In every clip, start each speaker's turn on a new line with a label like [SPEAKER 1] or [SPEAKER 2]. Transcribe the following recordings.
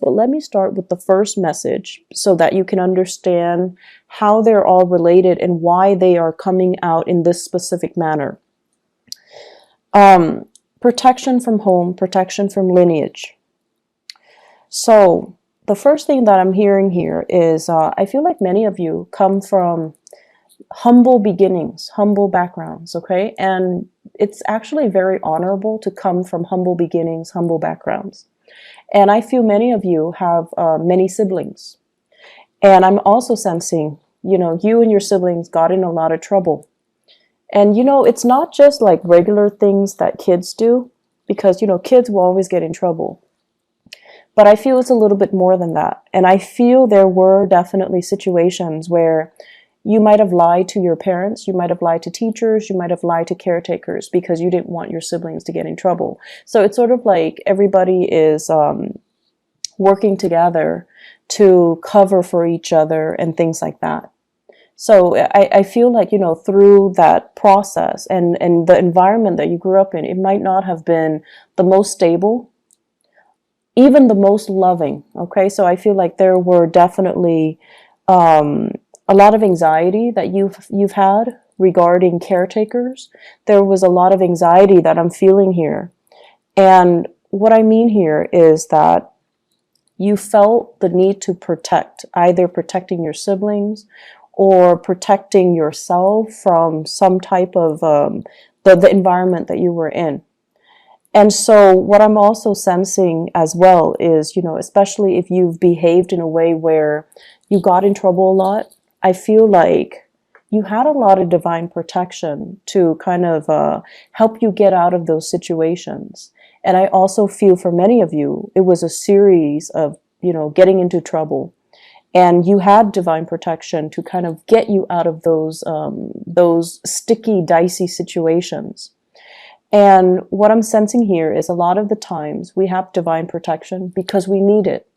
[SPEAKER 1] But let me start with the first message so that you can understand how they're all related and why they are coming out in this specific manner. Protection from home, protection from lineage. So the first thing that I'm hearing here is I feel like many of you come from humble beginnings, humble backgrounds, okay? And it's actually very honorable to come from humble beginnings, humble backgrounds. And I feel many of you have many siblings. And I'm also sensing, you and your siblings got in a lot of trouble. And, it's not just like regular things that kids do, because, kids will always get in trouble. But I feel it's a little bit more than that. And I feel there were definitely situations where you might have lied to your parents, you might have lied to teachers, you might have lied to caretakers because you didn't want your siblings to get in trouble. So it's sort of like everybody is working together to cover for each other and things like that. So I feel like, through that process and the environment that you grew up in, it might not have been the most stable, even the most loving, okay? So I feel like there were definitely a lot of anxiety that you've had regarding caretakers. There was a lot of anxiety that I'm feeling here. And what I mean here is that you felt the need to protect, either protecting your siblings or protecting yourself from some type of the environment that you were in. And so what I'm also sensing as well is, especially if you've behaved in a way where you got in trouble a lot, I feel like you had a lot of divine protection to kind of help you get out of those situations. And I also feel for many of you, it was a series of, getting into trouble. And you had divine protection to kind of get you out of those sticky, dicey situations. And what I'm sensing here is a lot of the times we have divine protection because we need it,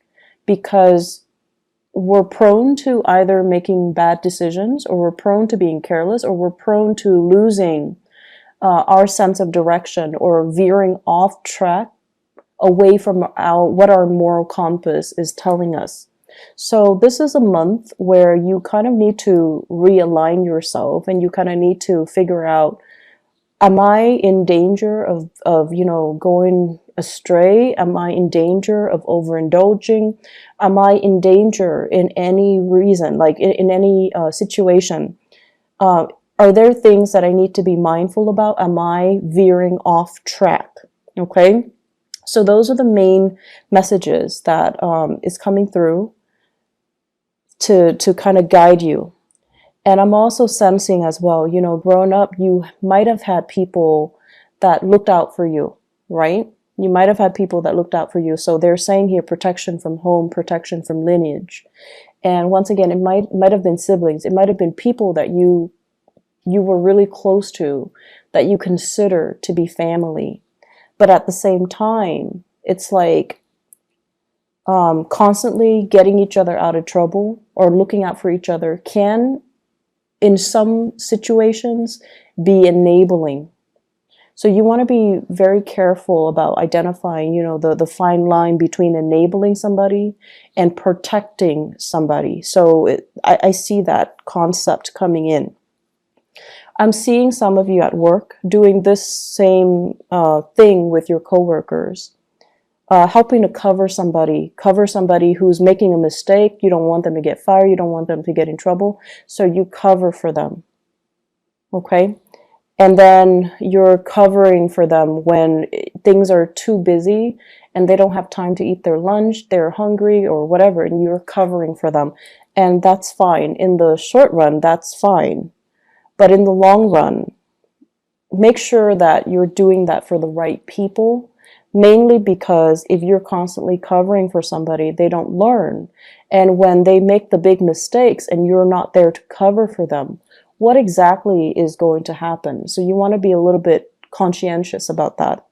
[SPEAKER 1] because we're prone to either making bad decisions, or we're prone to being careless, or we're prone to losing our sense of direction or veering off track away from what our moral compass is telling us. So this is a month where you kind of need to realign yourself, and you kind of need to figure out, am I in danger of going astray? Am I in danger of overindulging? Am I in danger in any reason, like in any situation? Are there things that I need to be mindful about? Am I veering off track? Okay. So those are the main messages that is coming through to kind of guide you. And I'm also sensing as well, growing up, you might have had people that looked out for you, right? You might have had people that looked out for you. So they're saying here, protection from home, protection from lineage. And once again, it might have been siblings. It might have been people that you were really close to, that you consider to be family. But at the same time, it's like constantly getting each other out of trouble or looking out for each other can, in some situations, be enabling. So you want to be very careful about identifying, the fine line between enabling somebody and protecting somebody. So I see that concept coming in. I'm seeing some of you at work doing this same thing with your coworkers, helping to cover somebody who's making a mistake. You don't want them to get fired. You don't want them to get in trouble. So you cover for them. Okay? And then you're covering for them when things are too busy and they don't have time to eat their lunch, they're hungry or whatever, and you're covering for them. And that's fine. In the short run, that's fine. But in the long run, make sure that you're doing that for the right people. Mainly because if you're constantly covering for somebody, they don't learn. And when they make the big mistakes and you're not there to cover for them, what exactly is going to happen? So you want to be a little bit conscientious about that.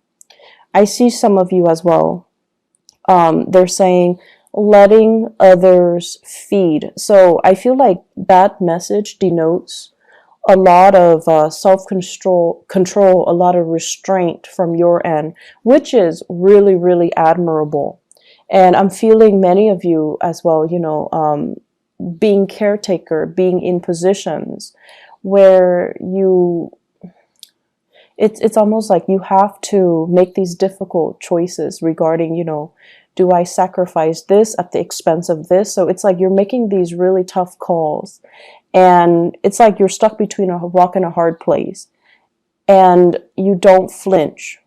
[SPEAKER 1] I see some of you as well. They're saying letting others feed. So I feel like that message denotes a lot of self-control, a lot of restraint from your end, which is really, really admirable. And I'm feeling many of you as well, you know, being caretaker, being in positions where it's almost like you have to make these difficult choices regarding, you know, do I sacrifice this at the expense of this? So it's like you're making these really tough calls, and it's like you're stuck between a rock and a hard place, and you don't flinch.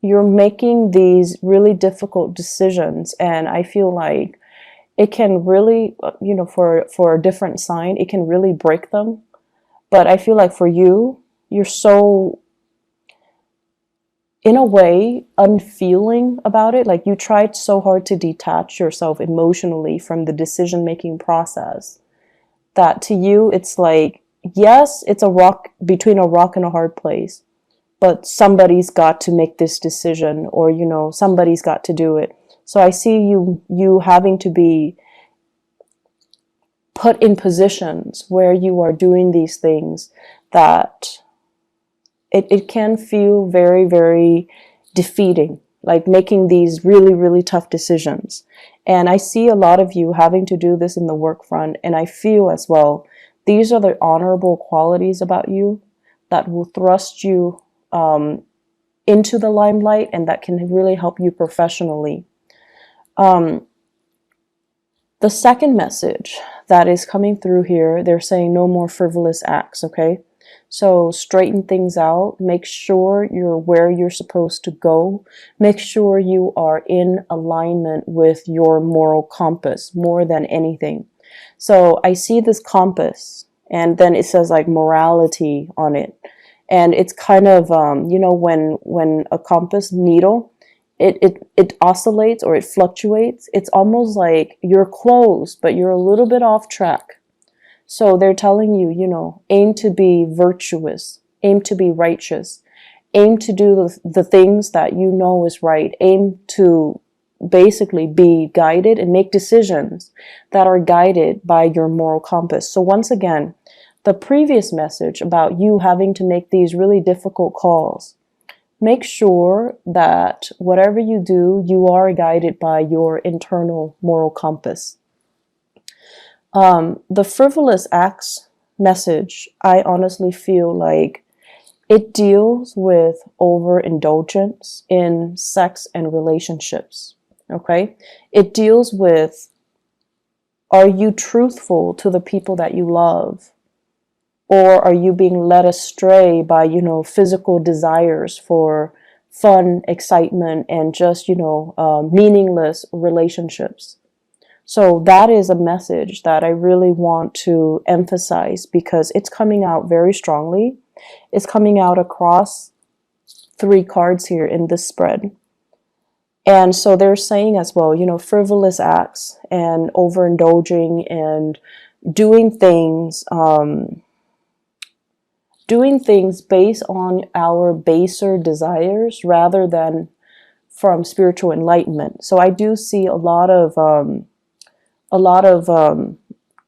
[SPEAKER 1] You're making these really difficult decisions, and I feel like it can really, you know, for a different sign, it can really break them. But I feel like for you, you're so, in a way, unfeeling about it. Like you tried so hard to detach yourself emotionally from the decision making process that to you it's like, yes, it's a rock, between a rock and a hard place, but somebody's got to make this decision, or you know, somebody's got to do it. So I see you having to be put in positions where you are doing these things that it can feel very, very defeating, like making these really, really tough decisions. And I see a lot of you having to do this in the work front, and I feel as well, these are the honorable qualities about you that will thrust you into the limelight, and that can really help you professionally. The second message that is coming through here, they're saying no more frivolous acts, okay? So straighten things out. Make sure you're where you're supposed to go. Make sure you are in alignment with your moral compass more than anything. So I see this compass, and then it says like morality on it. And it's kind of, you know, when a compass needle, it oscillates or it fluctuates. It's almost like you're close, but you're a little bit off track. So they're telling you, you know, aim to be virtuous, aim to be righteous, aim to do the things that you know is right, aim to basically be guided and make decisions that are guided by your moral compass. So once again, the previous message about you having to make these really difficult calls, make sure that whatever you do, you are guided by your internal moral compass. The frivolous acts message, I honestly feel like it deals with overindulgence in sex and relationships. Okay? It deals with, are you truthful to the people that you love? Or are you being led astray by, you know, physical desires for fun, excitement, and just, you know, meaningless relationships? So that is a message that I really want to emphasize, because it's coming out very strongly. It's coming out across 3 cards here in this spread. And so they're saying as well, you know, frivolous acts and overindulging and doing things based on our baser desires rather than from spiritual enlightenment. So I do see a lot of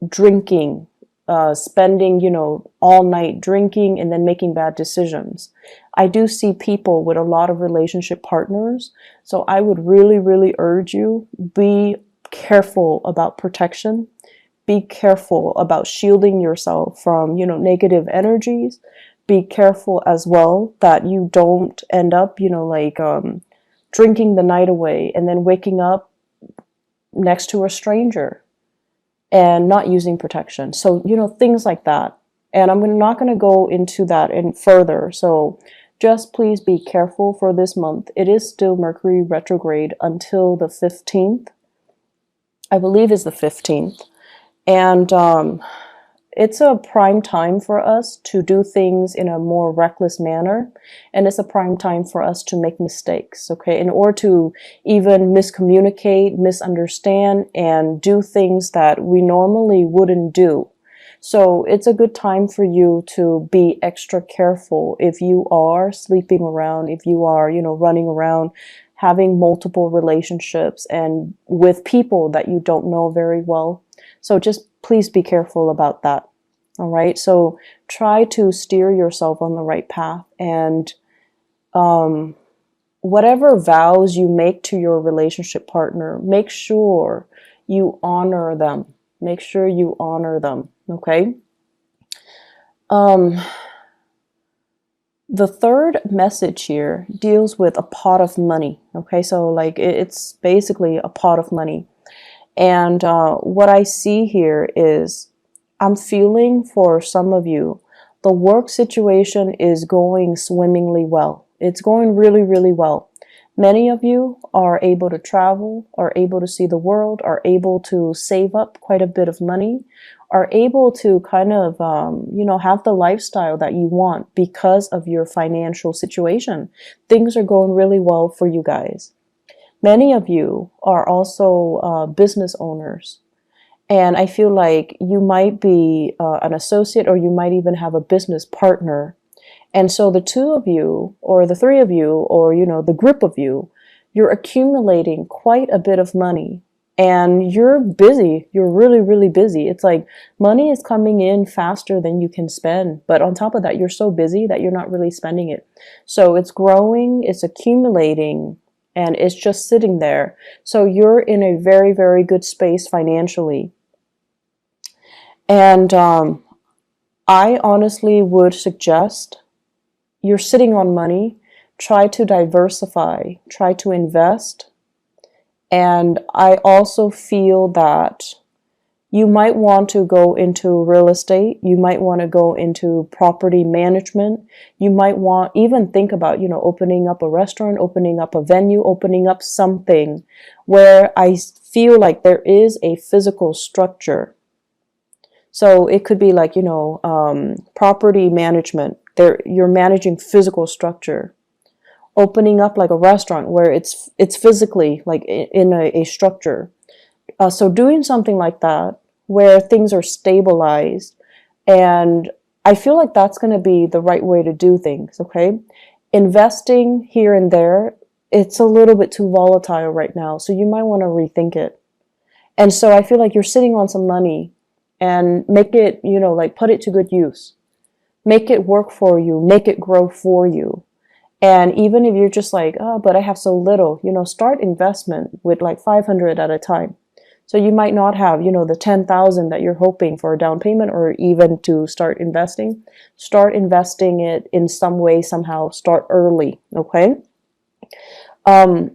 [SPEAKER 1] drinking, spending, you know, all night drinking and then making bad decisions. I do see people with a lot of relationship partners. So I would really, really urge you, be careful about protection. Be careful about shielding yourself from, you know, negative energies. Be careful as well that you don't end up, you know, like drinking the night away and then waking up next to a stranger and not using protection. So, you know, things like that. And I'm not going to go into that in further. So just please be careful for this month. It is still Mercury retrograde until the 15th. I believe is the 15th. And it's a prime time for us to do things in a more reckless manner. And it's a prime time for us to make mistakes, okay? In order to even miscommunicate, misunderstand, and do things that we normally wouldn't do. So it's a good time for you to be extra careful if you are sleeping around, if you are, you know, running around, having multiple relationships and with people that you don't know very well. So just please be careful about that. All right. So try to steer yourself on the right path and whatever vows you make to your relationship partner, make sure you honor them. Make sure you honor them, okay? Um, the third message here deals with a pot of money, okay? So like it's basically a pot of money. And what I see here is I'm feeling for some of you, the work situation is going swimmingly well. It's going really, really well. Many of you are able to travel, are able to see the world, are able to save up quite a bit of money, are able to kind of, have the lifestyle that you want because of your financial situation. Things are going really well for you guys. Many of you are also business owners. And I feel like you might be an associate, or you might even have a business partner. And so the two of you, or the three of you, or, the group of you, you're accumulating quite a bit of money. And you're busy. You're really, really busy. It's like money is coming in faster than you can spend. But on top of that, you're so busy that you're not really spending it. So it's growing, it's accumulating, and it's just sitting there. So you're in a very, very good space financially. And I honestly would suggest you're sitting on money, try to diversify, try to invest. And I also feel that you might want to go into real estate. You might want to go into property management. You might even think about, opening up a restaurant, opening up a venue, opening up something where I feel like there is a physical structure. So it could be like, property management. You're managing physical structure. Opening up like a restaurant where it's physically like in a structure. So doing something like that where things are stabilized, and I feel like that's going to be the right way to do things, okay? Investing here and there, it's a little bit too volatile right now, so you might want to rethink it. And so I feel like you're sitting on some money, and make it, put it to good use. Make it work for you, make it grow for you. And even if you're just like, oh, but I have so little, start investment with like 500 at a time. So you might not have, the 10,000 that you're hoping for a down payment, or even to start investing. Start investing it in some way, somehow. Start early, okay? What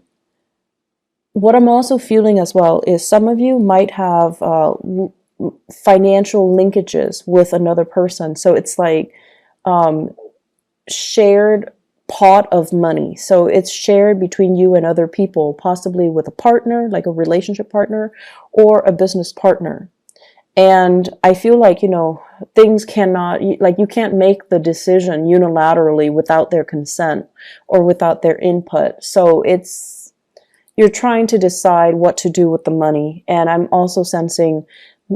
[SPEAKER 1] I'm also feeling as well is some of you might have financial linkages with another person. So it's like shared pot of money. So it's shared between you and other people, possibly with a partner, like a relationship partner, or a business partner. And I feel like, things cannot, like you can't make the decision unilaterally without their consent or without their input. So you're trying to decide what to do with the money. And I'm also sensing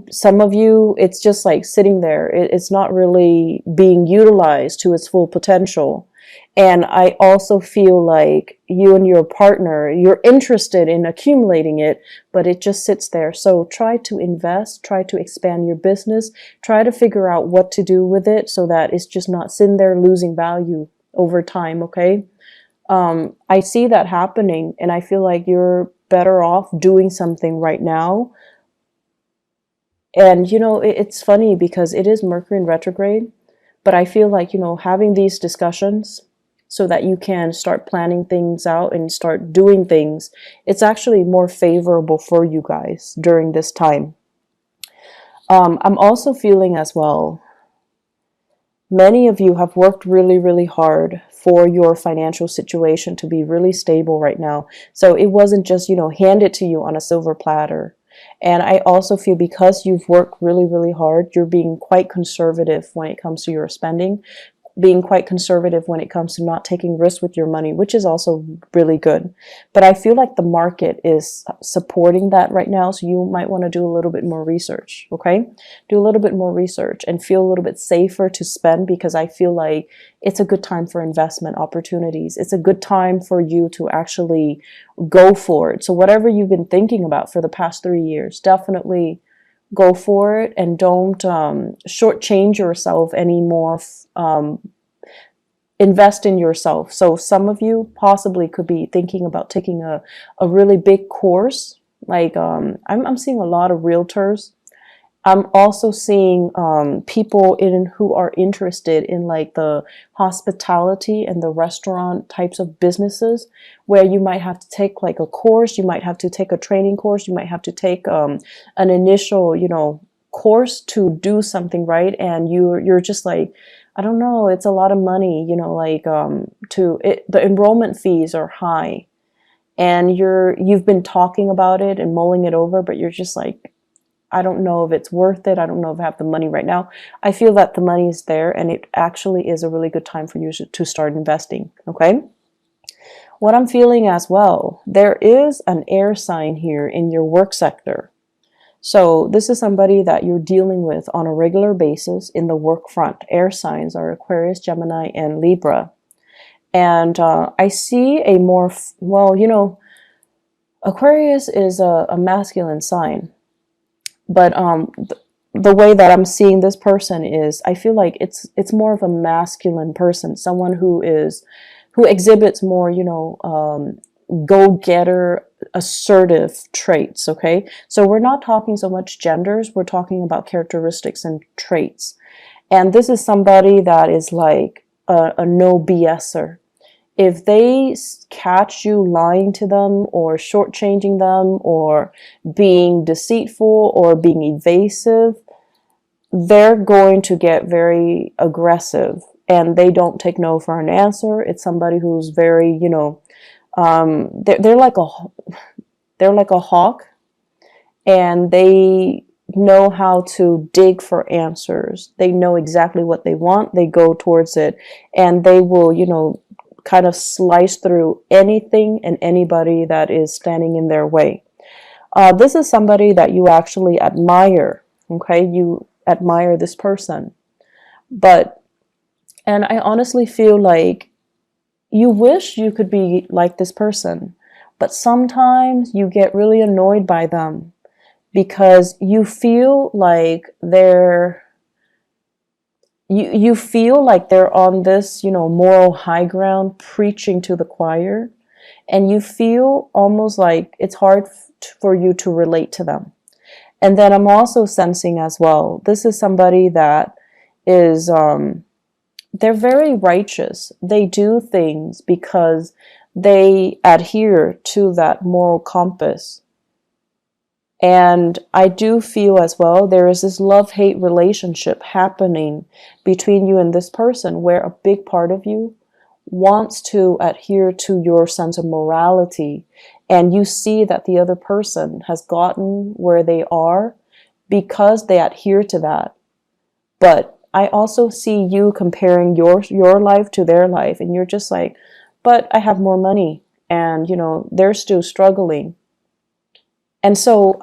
[SPEAKER 1] some of you, it's just like sitting there. It's not really being utilized to its full potential. And I also feel like you and your partner, you're interested in accumulating it, but it just sits there. So try to invest, try to expand your business, try to figure out what to do with it so that it's just not sitting there losing value over time, okay? I see that happening, and I feel like you're better off doing something right now. And, it's funny because it is Mercury in retrograde, but I feel like, having these discussions so that you can start planning things out and start doing things, it's actually more favorable for you guys during this time. I'm also feeling as well, many of you have worked really, really hard for your financial situation to be really stable right now. So it wasn't just, handed to you on a silver platter. And I also feel because you've worked really, really hard, you're being quite conservative when it comes to your spending, being quite conservative when it comes to not taking risks with your money, which is also really good. But I feel like the market is supporting that right now. So you might want to do a little bit more research, okay? Do a little bit more research and feel a little bit safer to spend, because I feel like it's a good time for investment opportunities. It's a good time for you to actually go for it. So whatever you've been thinking about for the past 3 years, definitely go for it, and don't shortchange yourself anymore invest in yourself. So some of you possibly could be thinking about taking a really big course. Like I'm seeing a lot of realtors. I'm also seeing people who are interested in like the hospitality and the restaurant types of businesses, where you might have to take like a course, you might have to take a training course, you might have to take an initial, course to do something, right? And you're just like, I don't know, it's a lot of money, like the enrollment fees are high, and you've been talking about it and mulling it over, but you're just like, I don't know if it's worth it. I don't know if I have the money right now. I feel that the money is there, and it actually is a really good time for you to start investing, okay? What I'm feeling as well, there is an air sign here in your work sector. So this is somebody that you're dealing with on a regular basis in the work front. Air signs are Aquarius, Gemini, and Libra. And I see a more, Aquarius is a masculine sign. But the way that I'm seeing this person is, I feel like it's more of a masculine person, someone who exhibits more, go-getter, assertive traits, okay? So we're not talking so much genders, we're talking about characteristics and traits. And this is somebody that is like a no BSer. If they catch you lying to them or shortchanging them or being deceitful or being evasive, they're going to get very aggressive, and they don't take no for an answer. It's somebody who's very, they're like a hawk, and they know how to dig for answers. They know exactly what they want. They go towards it, and they will, kind of slice through anything and anybody that is standing in their way. This is somebody that you actually admire, okay? You admire this person. And I honestly feel like you wish you could be like this person, but sometimes you get really annoyed by them because you feel like you feel like they're on this, moral high ground preaching to the choir, and you feel almost like it's hard for you to relate to them. And then I'm also sensing as well, this is somebody that is, they're very righteous. They do things because they adhere to that moral compass. And I do feel as well, there is this love-hate relationship happening between you and this person, where a big part of you wants to adhere to your sense of morality. And you see that the other person has gotten where they are because they adhere to that. But I also see you comparing your life to their life, and you're just like, but I have more money, and they're still struggling. And so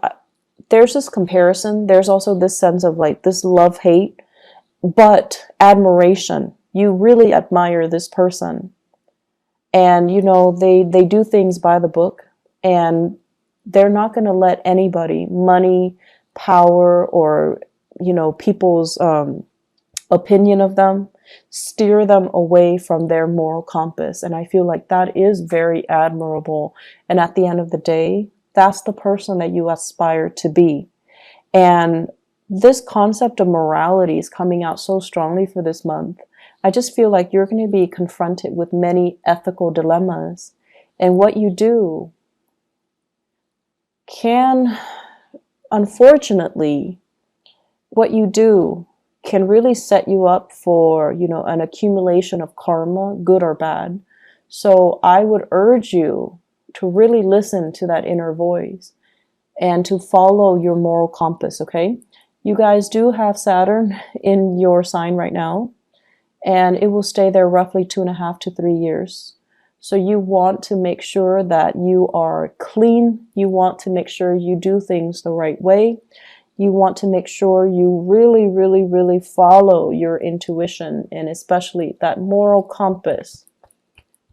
[SPEAKER 1] there's this comparison. There's also this sense of like this love-hate, but admiration. You really admire this person. And, they do things by the book, and they're not going to let anybody, money, power, or, people's opinion of them, steer them away from their moral compass. And I feel like that is very admirable. And at the end of the day, that's the person that you aspire to be. And this concept of morality is coming out so strongly for this month. I just feel like you're going to be confronted with many ethical dilemmas. And what you do unfortunately, what you do can really set you up for, an accumulation of karma, good or bad. So I would urge you to really listen to that inner voice and to follow your moral compass, okay? You guys do have Saturn in your sign right now, and it will stay there roughly 2.5 to 3 years. So you want to make sure that you are clean. You want to make sure you do things the right way. You want to make sure you really, really, really follow your intuition, and especially that moral compass.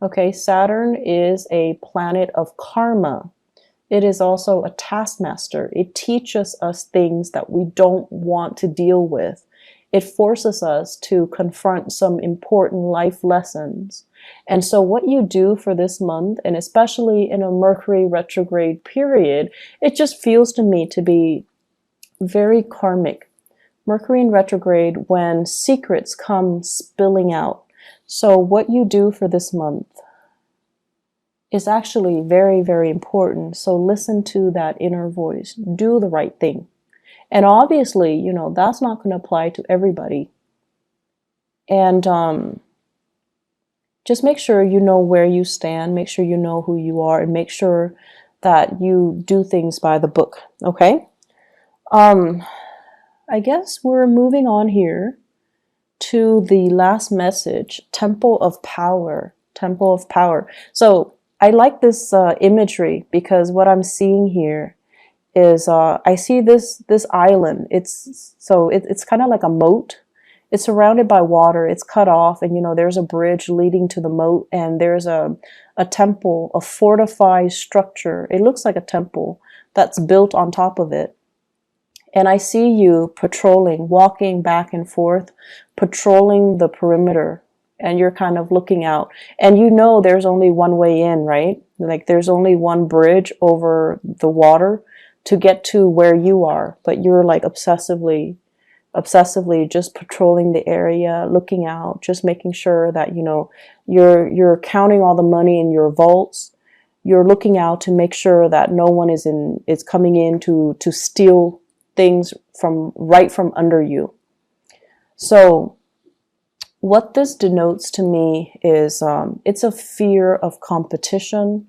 [SPEAKER 1] Okay, Saturn is a planet of karma. It is also a taskmaster. It teaches us things that we don't want to deal with. it forces us to confront some important life lessons. And so what you do for this month, and especially in a Mercury retrograde period, it just feels to me to be very karmic. Mercury in retrograde, when secrets come spilling out. So what you do for this month is actually very, very important. So listen to that inner voice. Do the right thing. And obviously, you know, that's not going to apply to everybody. And just make sure you know where you stand. Make sure you know who you are. And make sure that you do things by the book. Okay? I guess we're moving on here to the last message, Temple of Power. Temple of Power. So I like this imagery because what I'm seeing here is I see this island. It's kind of like a moat. It's surrounded by water. It's cut off, and you know there's a bridge leading to the moat, and there's a temple, a fortified structure. It looks like a temple that's built on top of it. And I see you patrolling, walking back and forth, patrolling the perimeter, and you're kind of looking out. And you know there's only one way in, right? Like there's only one bridge over the water to get to where you are, but you're like obsessively just patrolling the area, looking out, just making sure that, you know, you're counting all the money in your vaults. You're looking out to make sure that no one is coming in to steal things from under you. So what this denotes to me is it's a fear of competition.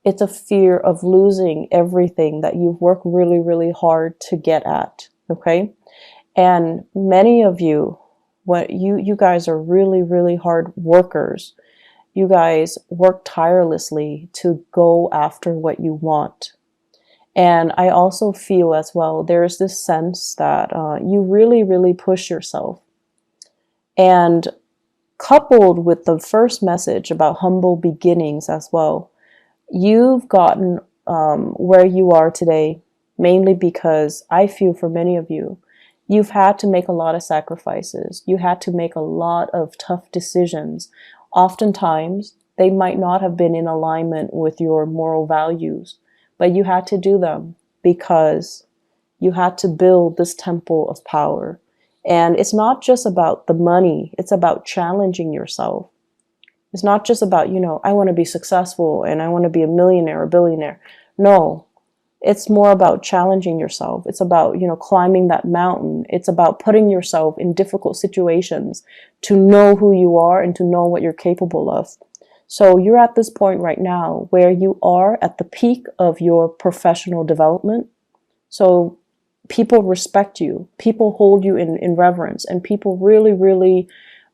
[SPEAKER 1] It's a fear of losing everything that you've worked really, really hard to get at. Okay. And many of you, you guys are really, really hard workers. You guys work tirelessly to go after what you want. And I also feel as well, there's this sense that you really, really push yourself. And coupled with the first message about humble beginnings as well, you've gotten where you are today, mainly because I feel for many of you, you've had to make a lot of sacrifices. You had to make a lot of tough decisions. Oftentimes, they might not have been in alignment with your moral values, but you had to do them because you had to build this temple of power. And it's not just about the money. It's about challenging yourself. It's not just about, you know, I want to be successful and I want to be a millionaire or billionaire. No, it's more about challenging yourself. It's about, you know, climbing that mountain. It's about putting yourself in difficult situations to know who you are and to know what you're capable of. So you're at this point right now where you are at the peak of your professional development. So people respect you, people hold you in reverence, and people really, really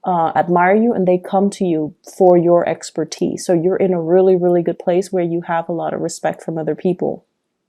[SPEAKER 1] admire you, and they come to you for your expertise. So you're in a really, really good place where you have a lot of respect from other people.